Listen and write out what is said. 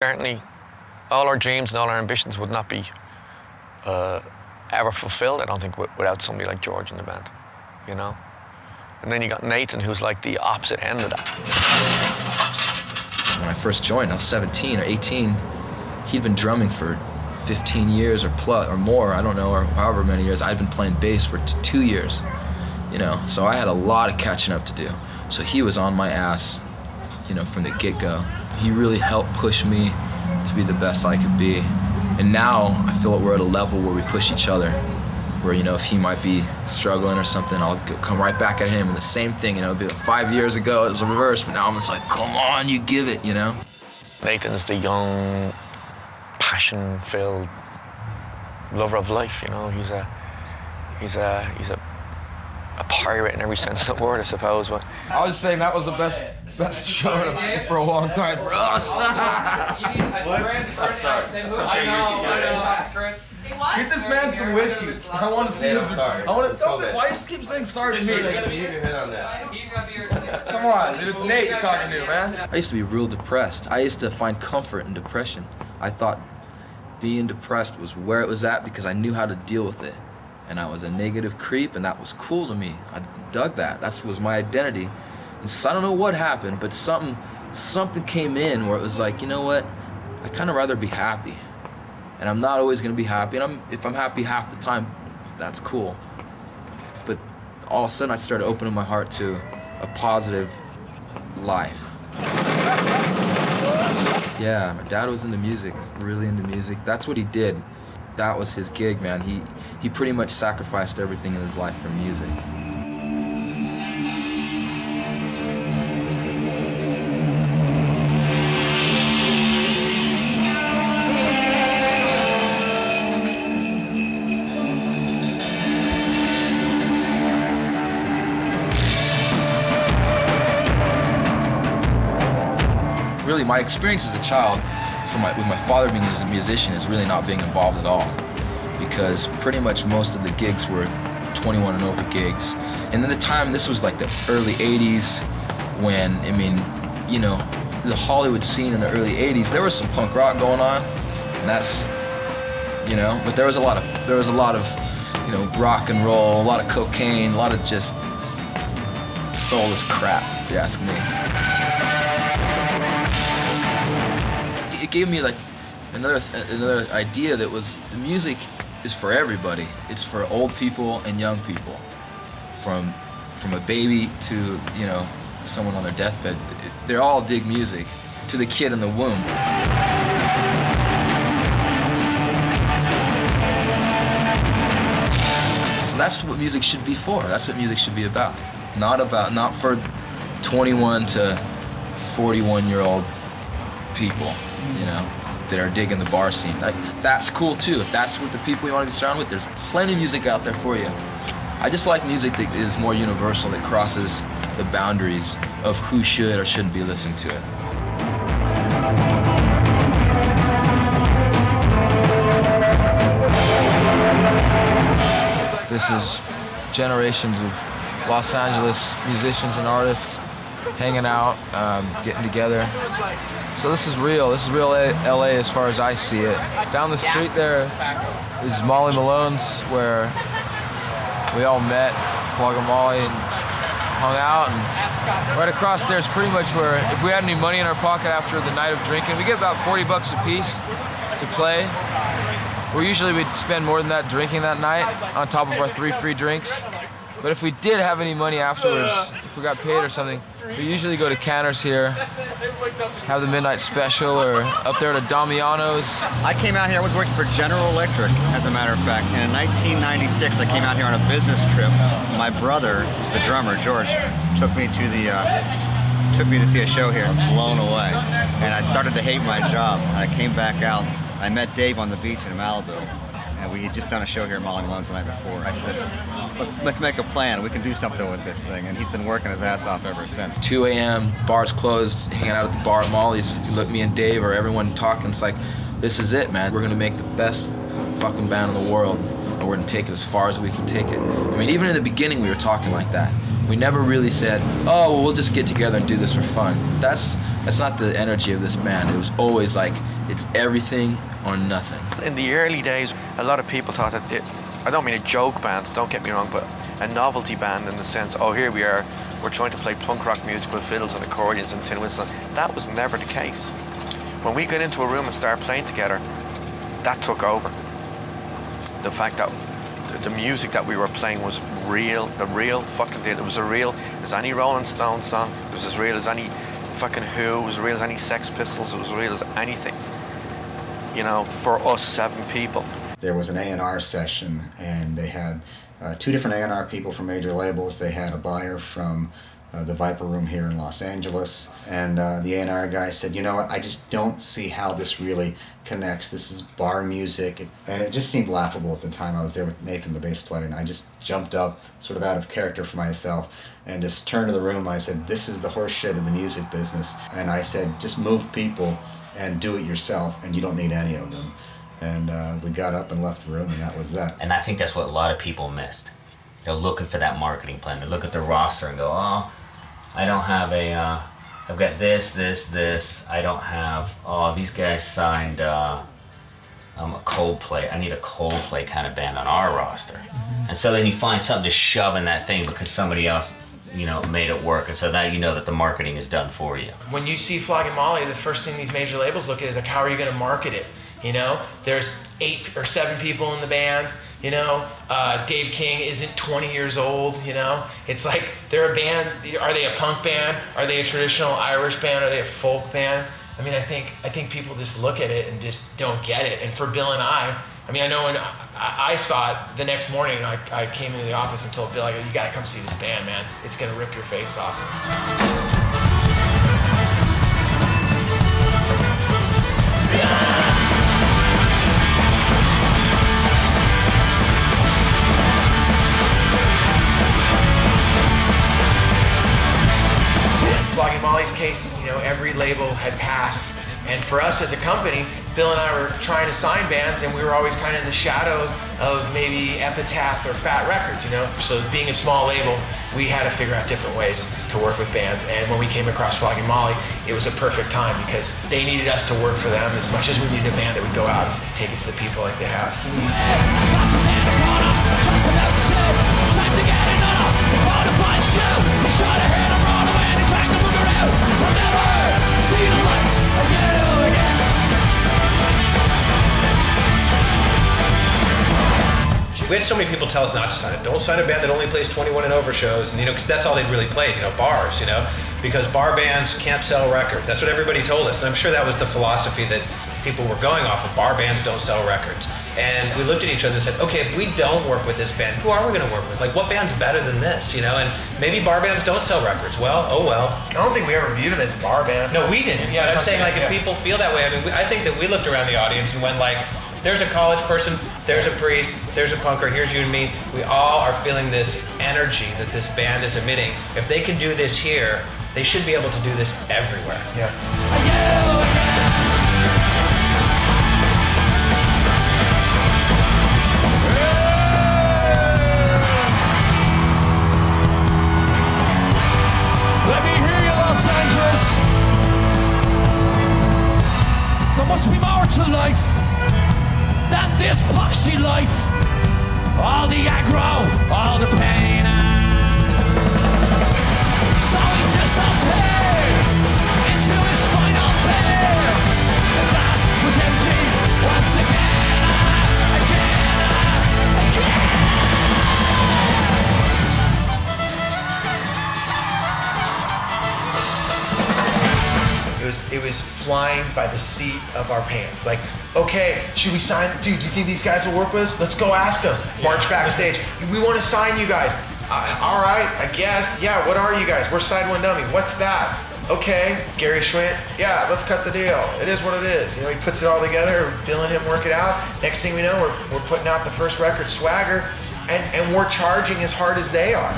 Certainly, all our dreams and all our ambitions would not be ever fulfilled, I don't think, without somebody like George in the band, you know? And then you got Nathan, who's like the opposite end of that. When I first joined, I was 17 or 18. He'd been drumming for 15 years or plus, or more, I don't know, or however many years. I'd been playing bass for 2 years, you know? So I had a lot of catching up to do. So he was on my ass, you know, from the get-go. He really helped push me to be the best I could be. And now I feel like we're at a level where we push each other, where, you know, if he might be struggling or something, I'll come right back at him. And the same thing, you know, it'd be like 5 years ago, it was the reverse, but now I'm just like, come on, you give it, you know? Nathan's the young, passion-filled lover of life, you know? He's a pirate in every sense of the word, I suppose. But I was saying that was the best show for a long time for us. Chris. Get this man some whiskey. I want to see him. I want to. Why you just keep saying sorry to me? Come on, dude. It's Nate you're talking to, man. I used to be real depressed. I used to find comfort in depression. I thought being depressed was where it was at because I knew how to deal with it. And I was a negative creep, and that was cool to me. I dug that. That was my identity. And so I don't know what happened, but something came in where it was like, you know what? I'd kind of rather be happy. And I'm not always gonna be happy. And if I'm happy half the time, that's cool. But all of a sudden, I started opening my heart to a positive life. Yeah, my dad was into music, really into music. That's what he did. That was his gig, man. He pretty much sacrificed everything in his life for music. Really, my experience as a child with my father being a musician is really not being involved at all, because pretty much most of the gigs were 21 and over gigs. And then this was like the early 80s when, I mean, you know, the Hollywood scene in the early 80s, there was some punk rock going on, and that's, you know, but there was a lot of, you know, rock and roll, a lot of cocaine, a lot of just soulless crap, if you ask me. It gave me like another idea that was the music is for everybody. It's for old people and young people, from a baby to, you know, someone on their deathbed. They all dig music, to the kid in the womb. So that's what music should be for. That's what music should be about. Not for 21 to 41-year-old people, you know, that are digging the bar scene. Like, that's cool too. If that's what the people you want to be surrounded with, there's plenty of music out there for you. I just like music that is more universal, that crosses the boundaries of who should or shouldn't be listening to it. This is generations of Los Angeles musicians and artists hanging out, getting together. So this is real LA as far as I see it. Down the street there is Molly Malone's, where we all met, Flogging Molly, and hung out. And right across there is pretty much where, if we had any money in our pocket after the night of drinking, we get about $40 a piece to play. We'd spend more than that drinking that night, on top of our 3 free drinks. But if we did have any money afterwards, if we got paid or something, we usually go to Canner's here, have the midnight special, or up there to Damiano's. I came out here, I was working for General Electric, as a matter of fact, and in 1996 I came out here on a business trip. My brother, who's the drummer, George, took me to see a show here. I was blown away, and I started to hate my job. And I came back out, I met Dave on the beach in Malibu. And we had just done a show here at Molly Malone's the night before. I said, let's make a plan. We can do something with this thing. And he's been working his ass off ever since. 2 a.m., bar's closed, hanging out at the bar at Molly's. Me and Dave or everyone talking. It's like, this is it, man. We're gonna make the best fucking band in the world. And we're gonna take it as far as we can take it. I mean, even in the beginning, we were talking like that. We never really said, oh, well, we'll just get together and do this for fun. That's not the energy of this band. It was always like, it's everything or nothing. In the early days, a lot of people thought that I don't mean a joke band, don't get me wrong, but a novelty band in the sense, oh, here we are, we're trying to play punk rock music with fiddles and accordions and tin whistles. That was never the case. When we got into a room and started playing together, that took over. The fact that the music that we were playing was real, the real fucking deal. It was as real as any Rolling Stones song. It was as real as any fucking Who. It was as real as any Sex Pistols. It was as real as anything. You know, for us 7 people. There was an A&R session, and they had 2 different A&R people from major labels. They had a buyer from the Viper Room here in Los Angeles, and the A&R guy said, you know what, I just don't see how this really connects. This is bar music, and it just seemed laughable at the time. I was there with Nathan, the bass player, and I just jumped up, sort of out of character for myself, and just turned to the room. I said, this is the horse shit of the music business, and I said, just move people and do it yourself, and you don't need any of them. And we got up and left the room, and that was that. And I think that's what a lot of people missed. They're looking for that marketing plan. They look at the roster and go, oh, I don't have I've got this. I don't have, oh, these guys signed a Coldplay. I need a Coldplay kind of band on our roster. Mm-hmm. And so then you find something to shove in that thing because somebody else, you know, made it work. And so now you know that the marketing is done for you. When you see Flogging Molly, the first thing these major labels look at is like, how are you going to market it? You know, there's 8 or 7 people in the band. You know, Dave King isn't 20 years old. You know, it's like they're a band. Are they a punk band? Are they a traditional Irish band? Are they a folk band? I mean, I think people just look at it and just don't get it. And for Bill and I mean, I know when I saw it the next morning, I came into the office and told Bill, I go, you gotta come see this band, man. It's gonna rip your face off. Flogging Molly's case, you know, every label had passed. And for us as a company, Bill and I were trying to sign bands, and we were always kind of in the shadow of maybe Epitaph or Fat Records, you know? So being a small label, we had to figure out different ways to work with bands. And when we came across Flogging Molly, it was a perfect time because they needed us to work for them as much as we needed a band that would go out and take it to the people like they have. We had so many people tell us not to sign it. Don't sign a band that only plays 21 and over shows, and you know, because that's all they really played, you know, bars, you know, because bar bands can't sell records. That's what everybody told us, and I'm sure that was the philosophy that people were going off of. Bar bands don't sell records. And we looked at each other and said, okay, if we don't work with this band, who are we going to work with? Like, what band's better than this, you know? And maybe bar bands don't sell records. Well, oh well. I don't think we ever viewed them as a bar band. No, we didn't. Yeah, I'm saying, like, if people feel that way, I mean, I think that we looked around the audience and went like, there's a college person, there's a priest, there's a punker, here's you and me. We all are feeling this energy that this band is emitting. If they can do this here, they should be able to do this everywhere. Yeah. Let me hear you, Los Angeles. There must be more to life than this poxy life. All the aggro, all the pain. So he disappeared into his final pair. The glass was empty once again. It was flying by the seat of our pants. Like, okay, should we sign? Dude, do you think these guys will work with us? Let's go ask them. March backstage. We want to sign you guys. All right, I guess. Yeah, what are you guys? We're SideOneDummy. What's that? Okay, Gary Schwint. Yeah, let's cut the deal. It is what it is. You know, he puts it all together. Bill and him work it out. Next thing we know, we're putting out the first record, Swagger, and we're charging as hard as they are.